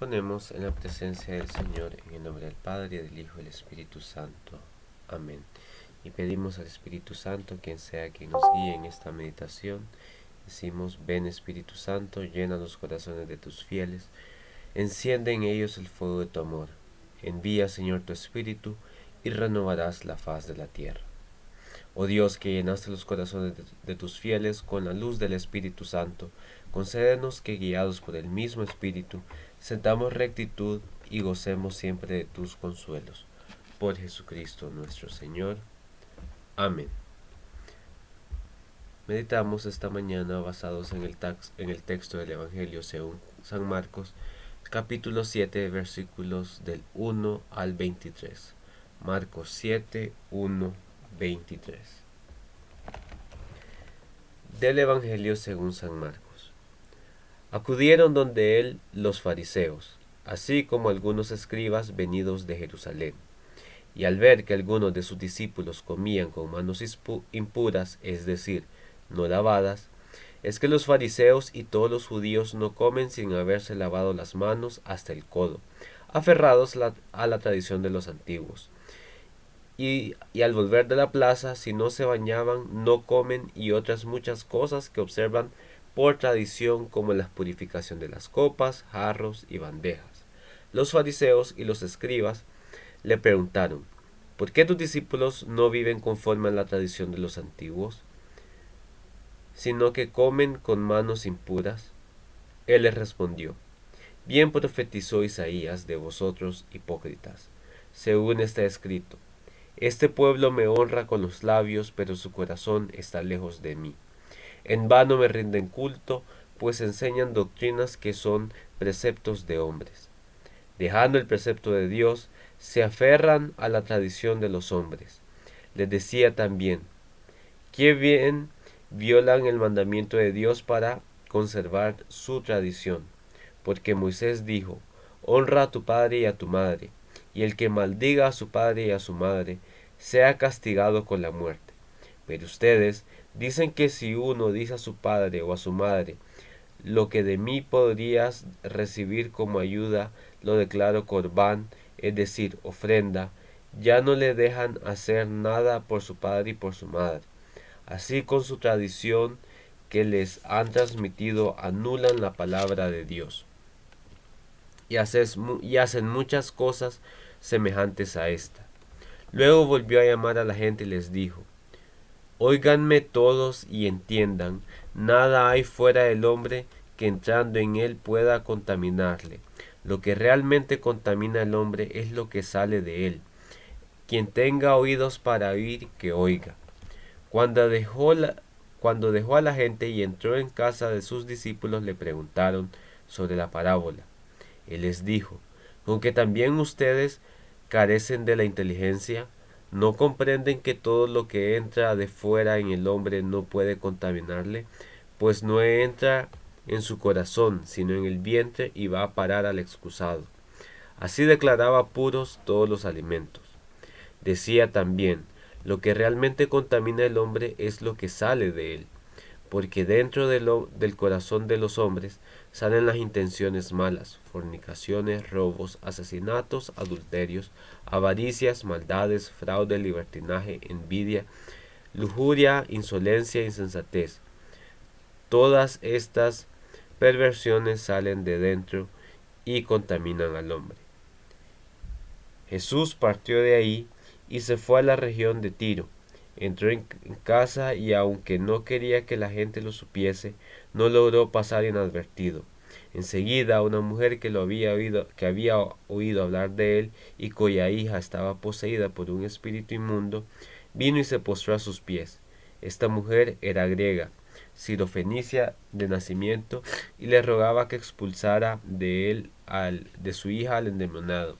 ponemos en la presencia del Señor, en el nombre del Padre, del Hijo y del Espíritu Santo. Amén. Y pedimos al Espíritu Santo, quien sea quien nos guíe en esta meditación. Decimos: ven Espíritu Santo, llena los corazones de tus fieles, enciende en ellos el fuego de tu amor. Envía, Señor, tu Espíritu, y renovarás la faz de la tierra. Oh Dios, que llenaste los corazones de tus fieles con la luz del Espíritu Santo, concédenos que, guiados por el mismo Espíritu, sentamos rectitud y gocemos siempre de tus consuelos. Por Jesucristo nuestro Señor. Amén. Meditamos esta mañana basados en el texto del Evangelio según San Marcos, capítulo 7, versículos del 1 al 23. Marcos 7, 1, 23. Del Evangelio según San Marcos. Acudieron donde él los fariseos, así como algunos escribas venidos de Jerusalén, y al ver que algunos de sus discípulos comían con manos impuras, es decir, no lavadas, es que los fariseos y todos los judíos no comen sin haberse lavado las manos hasta el codo, aferrados a la tradición de los antiguos. Y al volver de la plaza, si no se bañaban, no comen, y otras muchas cosas que observan por tradición, como la purificación de las copas, jarros y bandejas. Los fariseos y los escribas le preguntaron: ¿por qué tus discípulos no viven conforme a la tradición de los antiguos, sino que comen con manos impuras? Él les respondió: bien profetizó Isaías de vosotros, hipócritas, según está escrito: este pueblo me honra con los labios, pero su corazón está lejos de mí. En vano me rinden culto, pues enseñan doctrinas que son preceptos de hombres. Dejando el precepto de Dios, se aferran a la tradición de los hombres. Les decía también: qué bien violan el mandamiento de Dios para conservar su tradición. Porque Moisés dijo: honra a tu padre y a tu madre, y el que maldiga a su padre y a su madre sea castigado con la muerte. Pero ustedes dicen que si uno dice a su padre o a su madre: lo que de mí podrías recibir como ayuda lo declaro corbán, es decir, ofrenda, ya no le dejan hacer nada por su padre y por su madre. Así, con su tradición que les han transmitido, anulan la palabra de Dios y hacen muchas cosas semejantes a esta. Luego volvió a llamar a la gente y les dijo: óiganme todos y entiendan, nada hay fuera del hombre que entrando en él pueda contaminarle. Lo que realmente contamina al hombre es lo que sale de él. Quien tenga oídos para oír, que oiga. Cuando dejó a la gente y entró en casa de sus discípulos, le preguntaron sobre la parábola. Él les dijo: ¿con que también ustedes carecen de la inteligencia? ¿No comprenden que todo lo que entra de fuera en el hombre no puede contaminarle? Pues no entra en su corazón, sino en el vientre, y va a parar al excusado. Así declaraba puros todos los alimentos. Decía también: lo que realmente contamina al hombre es lo que sale de él, porque dentro del corazón de los hombres salen las intenciones malas, fornicaciones, robos, asesinatos, adulterios, avaricias, maldades, fraude, libertinaje, envidia, lujuria, insolencia, insensatez. Todas estas perversiones salen de dentro y contaminan al hombre. Jesús partió de ahí y se fue a la región de Tiro. Entró en casa y, aunque no quería que la gente lo supiese, no logró pasar inadvertido. Enseguida, una mujer que había oído hablar de él y cuya hija estaba poseída por un espíritu inmundo, vino y se postró a sus pies. Esta mujer era griega, sirofenicia de nacimiento, y le rogaba que expulsara de su hija al endemoniado.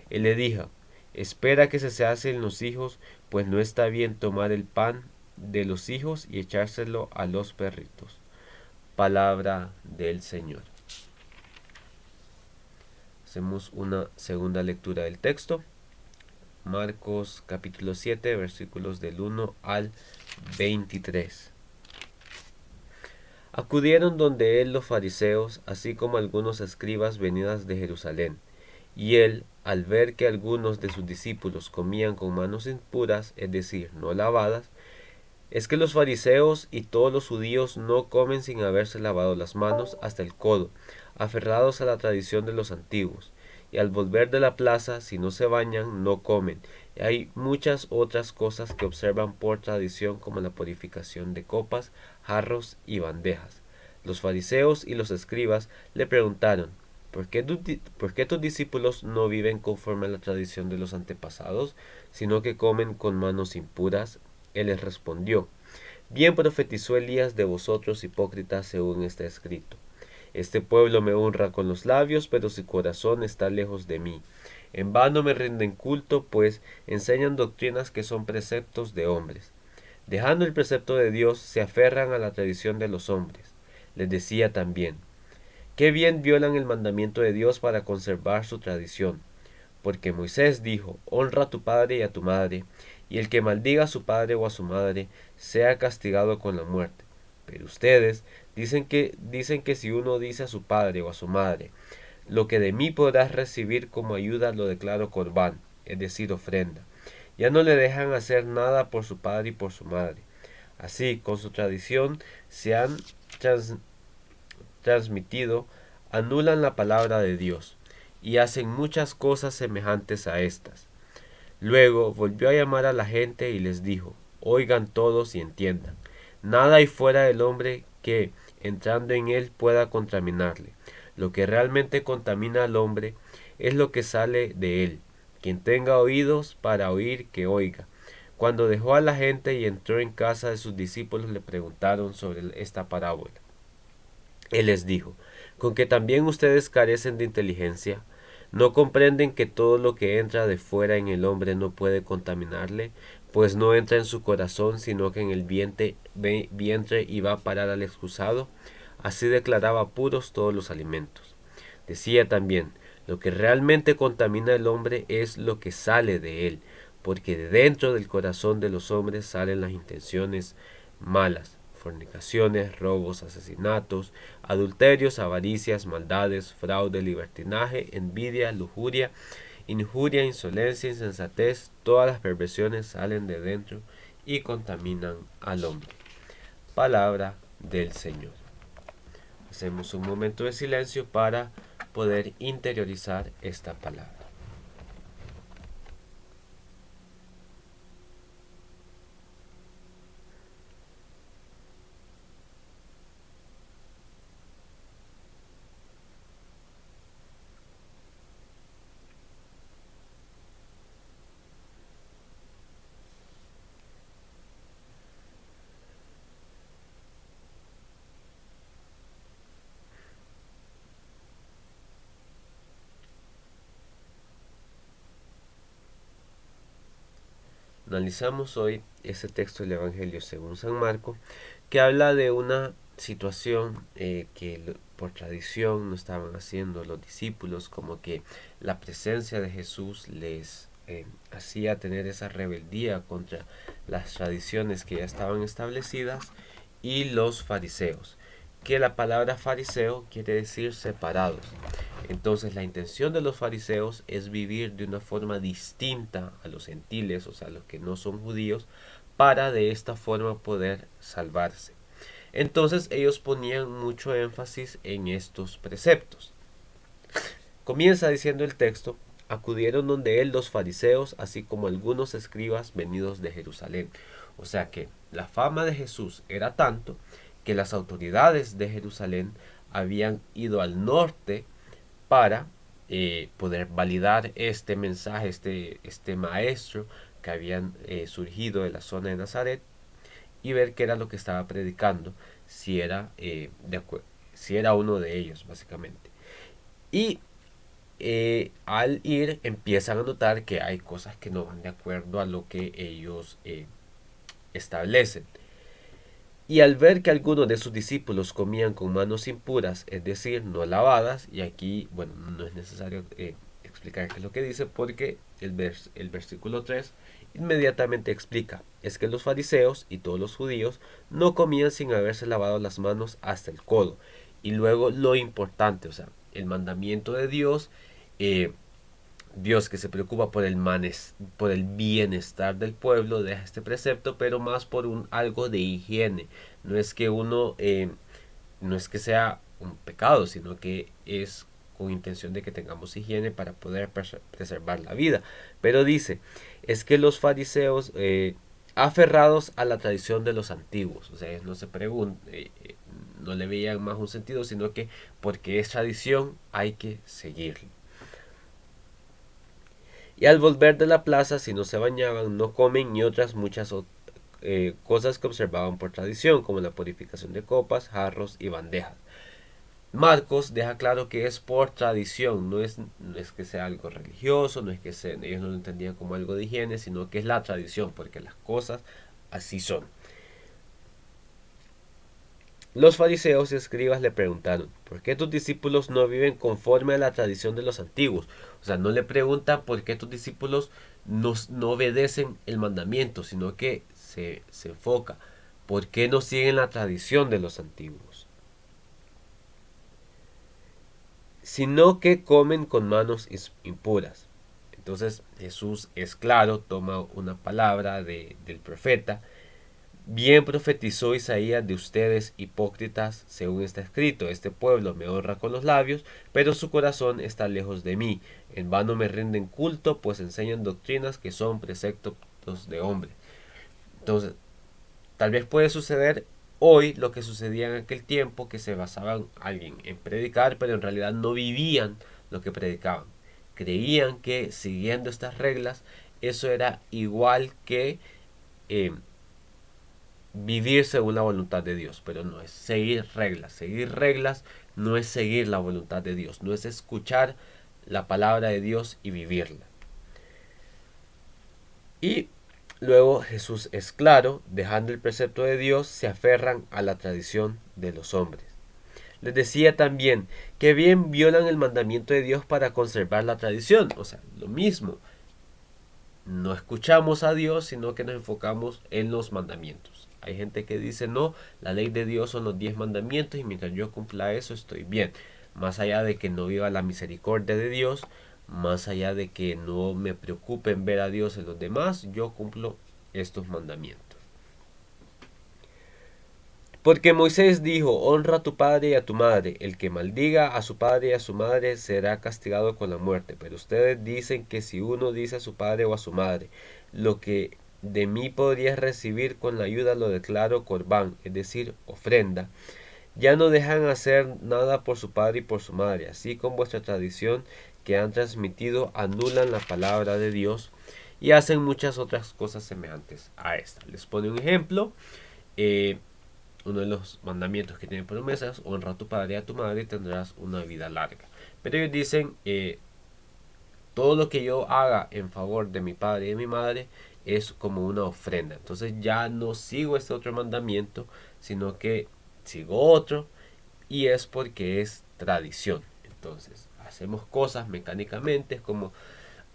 Él le dijo: espera que se sacien los hijos, pues no está bien tomar el pan de los hijos y echárselo a los perritos. Palabra del Señor. Hacemos una segunda lectura del texto. Marcos capítulo 7, versículos del 1 al 23. Acudieron donde él los fariseos, así como algunos escribas venidas de Jerusalén. Y él, al ver que algunos de sus discípulos comían con manos impuras, es decir, no lavadas, es que los fariseos y todos los judíos no comen sin haberse lavado las manos hasta el codo, aferrados a la tradición de los antiguos. Y al volver de la plaza, si no se bañan, no comen. Y hay muchas otras cosas que observan por tradición, como la purificación de copas, jarros y bandejas. Los fariseos y los escribas le preguntaron: ¿Por qué tus discípulos no viven conforme a la tradición de los antepasados, sino que comen con manos impuras? Él les respondió: Bien profetizó Elías de vosotros, hipócritas, según está escrito. Este pueblo me honra con los labios, pero su corazón está lejos de mí. En vano me rinden culto, pues enseñan doctrinas que son preceptos de hombres. Dejando el precepto de Dios, se aferran a la tradición de los hombres. Les decía también: Qué bien violan el mandamiento de Dios para conservar su tradición. Porque Moisés dijo: Honra a tu padre y a tu madre, y el que maldiga a su padre o a su madre sea castigado con la muerte. Pero ustedes dicen que si uno dice a su padre o a su madre: Lo que de mí podrás recibir como ayuda lo declaro corbán, es decir, ofrenda. Ya no le dejan hacer nada por su padre y por su madre. Así, con su tradición se han transmitido, anulan la palabra de Dios y hacen muchas cosas semejantes a estas. Luego volvió a llamar a la gente y les dijo: Oigan todos y entiendan. Nada hay fuera del hombre que, entrando en él, pueda contaminarle. Lo que realmente contamina al hombre es lo que sale de él. Quien tenga oídos para oír, que oiga. Cuando dejó a la gente y entró en casa de sus discípulos, le preguntaron sobre esta parábola. Él les dijo: ¿Con que también ustedes carecen de inteligencia? ¿No comprenden que todo lo que entra de fuera en el hombre no puede contaminarle? Pues no entra en su corazón, sino que en el vientre y va a parar al excusado. Así declaraba puros todos los alimentos. Decía también: Lo que realmente contamina al hombre es lo que sale de él, porque de dentro del corazón de los hombres salen las intenciones malas: fornicaciones, robos, asesinatos, adulterios, avaricias, maldades, fraude, libertinaje, envidia, lujuria, injuria, insolencia, insensatez. Todas las perversiones salen de dentro y contaminan al hombre. Palabra del Señor. Hacemos un momento de silencio para poder interiorizar esta palabra. Analizamos hoy ese texto del Evangelio según San Marco, que habla de una situación que por tradición no estaban haciendo los discípulos, como que la presencia de Jesús les hacía tener esa rebeldía contra las tradiciones que ya estaban establecidas, y los fariseos, que la palabra fariseo quiere decir separados. Entonces la intención de los fariseos es vivir de una forma distinta a los gentiles, o sea, los que no son judíos, para de esta forma poder salvarse. Entonces ellos ponían mucho énfasis en estos preceptos. Comienza diciendo el texto: Acudieron donde él los fariseos, así como algunos escribas venidos de Jerusalén. O sea que la fama de Jesús era tanto que las autoridades de Jerusalén habían ido al norte para poder validar este mensaje, este maestro que habían surgido de la zona de Nazaret, y ver qué era lo que estaba predicando, si era, si era uno de ellos, básicamente. Y al ir empiezan a notar que hay cosas que no van de acuerdo a lo que ellos establecen. Y al ver que algunos de sus discípulos comían con manos impuras, es decir, no lavadas, y aquí, bueno, no es necesario explicar qué es lo que dice, porque el versículo 3 inmediatamente explica, es que los fariseos y todos los judíos no comían sin haberse lavado las manos hasta el codo. Y luego lo importante, o sea, el mandamiento de Dios, eh, Dios que se preocupa por por el bienestar del pueblo, deja este precepto, pero más por algo de higiene. No es que no es que sea un pecado, sino que es con intención de que tengamos higiene para poder preservar la vida. Pero dice, es que los fariseos, aferrados a la tradición de los antiguos, o sea, no se preguntan, no le veían más un sentido, sino que porque es tradición hay que seguirlo. Y al volver de la plaza, si no se bañaban, no comen, ni otras muchas cosas que observaban por tradición, como la purificación de copas, jarros y bandejas. Marcos deja claro que es por tradición, no es que sea algo religioso, no es que ellos no lo entendían como algo de higiene, sino que es la tradición, porque las cosas así son. Los fariseos y escribas le preguntaron, ¿por qué tus discípulos no viven conforme a la tradición de los antiguos? O sea, no le preguntan por qué tus discípulos no obedecen el mandamiento, sino que se enfoca, ¿por qué no siguen la tradición de los antiguos? Sino que comen con manos impuras. Entonces Jesús es claro, toma una palabra del profeta. Bien profetizó Isaías de ustedes hipócritas, según está escrito, este pueblo me honra con los labios, pero su corazón está lejos de mí. En vano me rinden culto, pues enseñan doctrinas que son preceptos de hombre. Entonces, tal vez puede suceder hoy lo que sucedía en aquel tiempo, que se basaban alguien en predicar, pero en realidad no vivían lo que predicaban. Creían que siguiendo estas reglas, eso era igual que eh, vivir según la voluntad de Dios, pero no es seguir reglas. Seguir reglas no es seguir la voluntad de Dios, no es escuchar la palabra de Dios y vivirla. Y luego Jesús es claro, dejando el precepto de Dios, se aferran a la tradición de los hombres. Les decía también que bien violan el mandamiento de Dios para conservar la tradición, o sea, lo mismo. No escuchamos a Dios, sino que nos enfocamos en los mandamientos. Hay gente que dice, no, la ley de Dios son los 10 mandamientos y mientras yo cumpla eso estoy bien. Más allá de que no viva la misericordia de Dios, más allá de que no me preocupe en ver a Dios en los demás, yo cumplo estos mandamientos. Porque Moisés dijo, honra a tu padre y a tu madre. El que maldiga a su padre y a su madre será castigado con la muerte. Pero ustedes dicen que si uno dice a su padre o a su madre, lo que de mí podrías recibir con la ayuda lo declaro corbán, es decir, ofrenda. Ya no dejan hacer nada por su padre y por su madre. Así con vuestra tradición que han transmitido anulan la palabra de Dios y hacen muchas otras cosas semejantes a esta. Les pone un ejemplo. Uno de los mandamientos que tiene promesas, honra a tu padre y a tu madre y tendrás una vida larga. Pero ellos dicen, todo lo que yo haga en favor de mi padre y de mi madre es como una ofrenda. Entonces ya no sigo este otro mandamiento, sino que sigo otro y es porque es tradición. Entonces hacemos cosas mecánicamente, es como,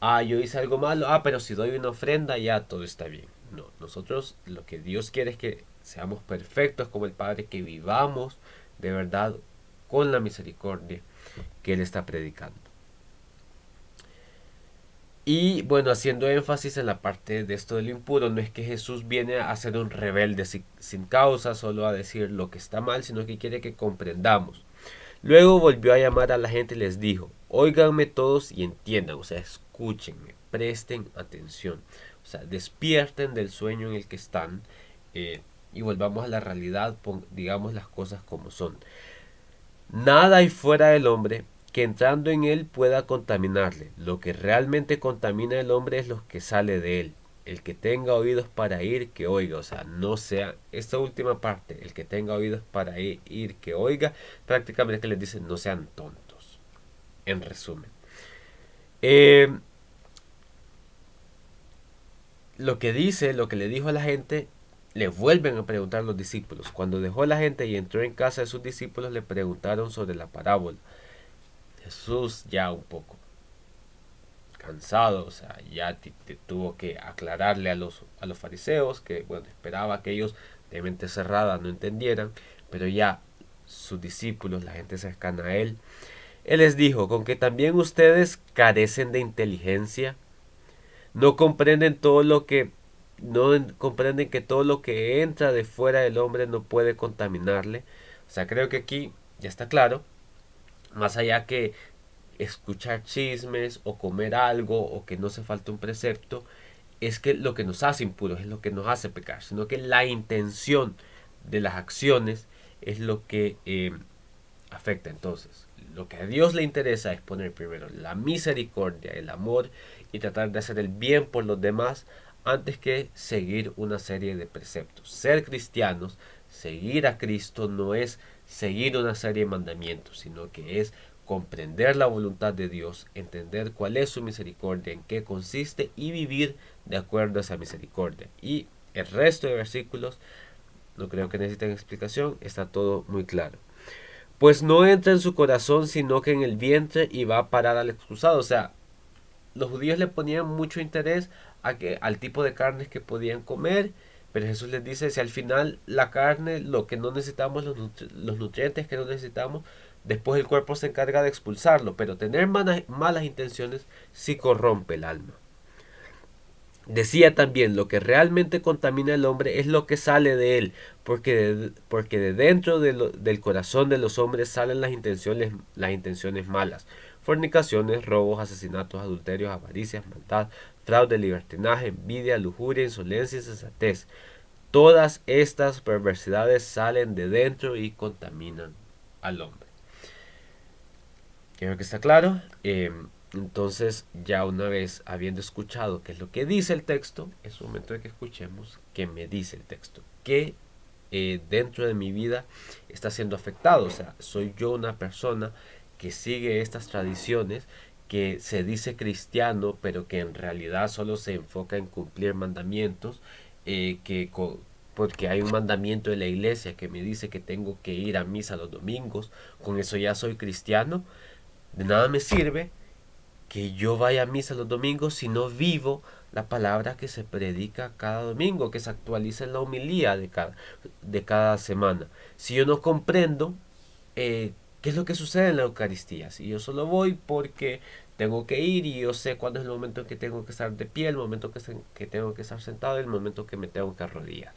yo hice algo malo, pero si doy una ofrenda ya todo está bien. No, nosotros lo que Dios quiere es que seamos perfectos como el Padre, que vivamos de verdad con la misericordia que Él está predicando. Y bueno, haciendo énfasis en la parte de esto del impuro, no es que Jesús viene a ser un rebelde sin causa, solo a decir lo que está mal, sino que quiere que comprendamos. Luego volvió a llamar a la gente y les dijo, óiganme todos y entiendan, o sea, escúchenme, presten atención, o sea, despierten del sueño en el que están y volvamos a la realidad, digamos las cosas como son. Nada hay fuera del hombre que entrando en él pueda contaminarle. Lo que realmente contamina al hombre es lo que sale de él. El que tenga oídos para ir, que oiga. O sea, no sea, esta última parte, el que tenga oídos para ir, que oiga, prácticamente les dice, no sean tontos. En resumen. Lo que dice, lo que le dijo a la gente, le vuelven a preguntar los discípulos. Cuando dejó a la gente y entró en casa de sus discípulos, le preguntaron sobre la parábola. Jesús ya un poco cansado, o sea, ya tuvo que aclararle a los fariseos que, bueno, esperaba que ellos de mente cerrada no entendieran, pero ya sus discípulos, la gente cercana a él, él les dijo, con que también ustedes carecen de inteligencia, no comprenden todo lo que no comprenden que todo lo que entra de fuera del hombre no puede contaminarle. O sea, creo que aquí ya está claro, más allá que escuchar chismes o comer algo o que no se falte un precepto, es que lo que nos hace impuros es lo que nos hace pecar, sino que la intención de las acciones es lo que afecta. Entonces, lo que a Dios le interesa es poner primero la misericordia, el amor y tratar de hacer el bien por los demás antes que seguir una serie de preceptos. Ser cristianos, seguir a Cristo no es seguir una serie de mandamientos, sino que es comprender la voluntad de Dios, entender cuál es su misericordia, en qué consiste y vivir de acuerdo a esa misericordia. Y el resto de versículos no creo que necesiten explicación, está todo muy claro. Pues no entra en su corazón, sino que en el vientre y va a parar al excusado. O sea, los judíos le ponían mucho interés al tipo de carnes que podían comer, pero Jesús les dice, si al final la carne, lo que no necesitamos, los nutrientes que no necesitamos, después el cuerpo se encarga de expulsarlo, pero tener malas intenciones sí corrompe el alma. Decía también, lo que realmente contamina al hombre es lo que sale de él, porque de dentro del corazón de los hombres salen las intenciones malas. Fornicaciones, robos, asesinatos, adulterios, avaricias, maldad, fraude, libertinaje, envidia, lujuria, insolencia y sensatez. Todas estas perversidades salen de dentro y contaminan al hombre. Creo que está claro. Entonces, ya una vez habiendo escuchado qué es lo que dice el texto, es momento de que escuchemos qué me dice el texto. ¿Qué dentro de mi vida está siendo afectado? O sea, soy yo una persona que sigue estas tradiciones, que se dice cristiano, pero que en realidad solo se enfoca en cumplir mandamientos, porque hay un mandamiento de la iglesia que me dice que tengo que ir a misa los domingos, con eso ya soy cristiano. De nada me sirve que yo vaya a misa los domingos si no vivo la palabra que se predica cada domingo, que se actualiza en la homilía de cada semana. Si yo no comprendo qué es lo que sucede en la Eucaristía, si yo solo voy porque tengo que ir y yo sé cuándo es el momento en que tengo que estar de pie, el momento que tengo que estar sentado, el momento que me tengo que arrodillar.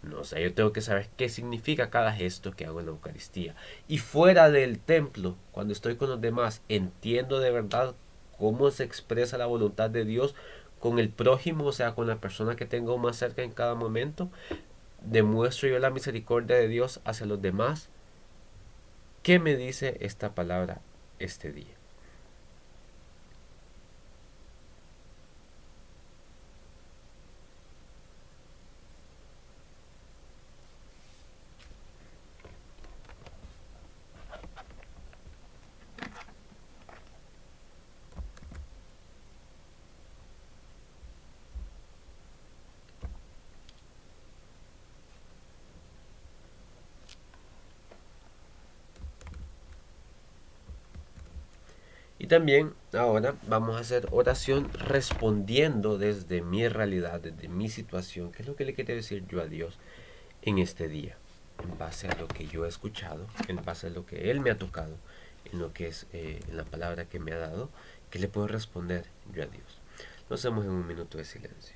No, o sea, yo tengo que saber qué significa cada gesto que hago en la Eucaristía. Y fuera del templo, cuando estoy con los demás, entiendo de verdad cómo se expresa la voluntad de Dios con el prójimo, o sea, con la persona que tengo más cerca en cada momento. Demuestro yo la misericordia de Dios hacia los demás. ¿Qué me dice esta palabra este día? Y también ahora vamos a hacer oración respondiendo desde mi realidad, desde mi situación, qué es lo que le quiero decir yo a Dios en este día, en base a lo que yo he escuchado, en base a lo que Él me ha tocado, en lo que es en la palabra que me ha dado, que le puedo responder yo a Dios. Lo hacemos en un minuto de silencio.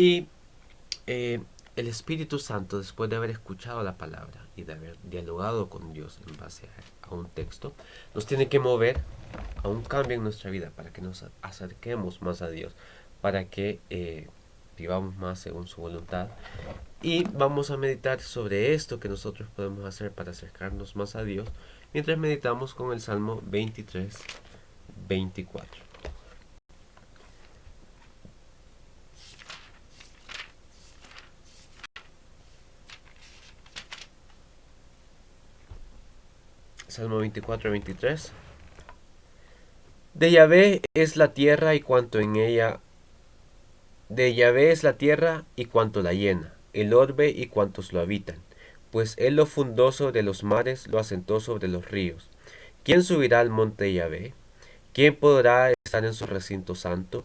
Y el Espíritu Santo, después de haber escuchado la palabra y de haber dialogado con Dios en base a un texto, nos tiene que mover a un cambio en nuestra vida para que nos acerquemos más a Dios, para que vivamos más según su voluntad. Y vamos a meditar sobre esto que nosotros podemos hacer para acercarnos más a Dios, mientras meditamos con el Salmo 23, 24. Salmo 24, 23. De Yahvé es la tierra y cuanto en ella. De Yahvé es la tierra y cuanto la llena, el orbe y cuantos lo habitan. Pues él lo fundó sobre los mares, lo asentó sobre los ríos. ¿Quién subirá al monte de Yahvé? ¿Quién podrá estar en su recinto santo?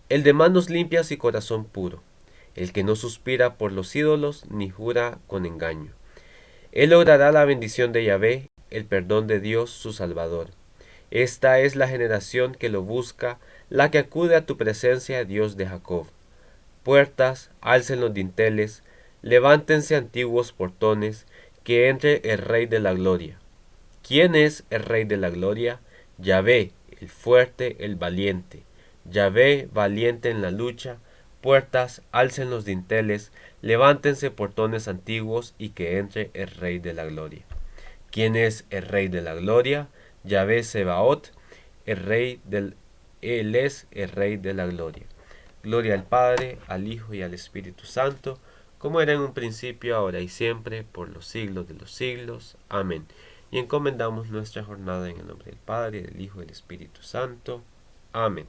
El de manos limpias y corazón puro, el que no suspira por los ídolos ni jura con engaño. Él logrará la bendición de Yahvé, el perdón de Dios su Salvador. Esta es la generación que lo busca, la que acude a tu presencia, Dios de Jacob. Puertas, alcen los dinteles, levántense antiguos portones, que entre el Rey de la Gloria. ¿Quién es el Rey de la Gloria? Yahvé, el fuerte, el valiente. Yahvé, valiente en la lucha. Puertas, alcen los dinteles, levántense portones antiguos, y que entre el Rey de la Gloria. ¿Quién es el Rey de la Gloria? Yahvé Sebaot, Él es el Rey de la Gloria. Gloria al Padre, al Hijo y al Espíritu Santo, como era en un principio, ahora y siempre, por los siglos de los siglos. Amén. Y encomendamos nuestra jornada en el nombre del Padre, del Hijo y del Espíritu Santo. Amén.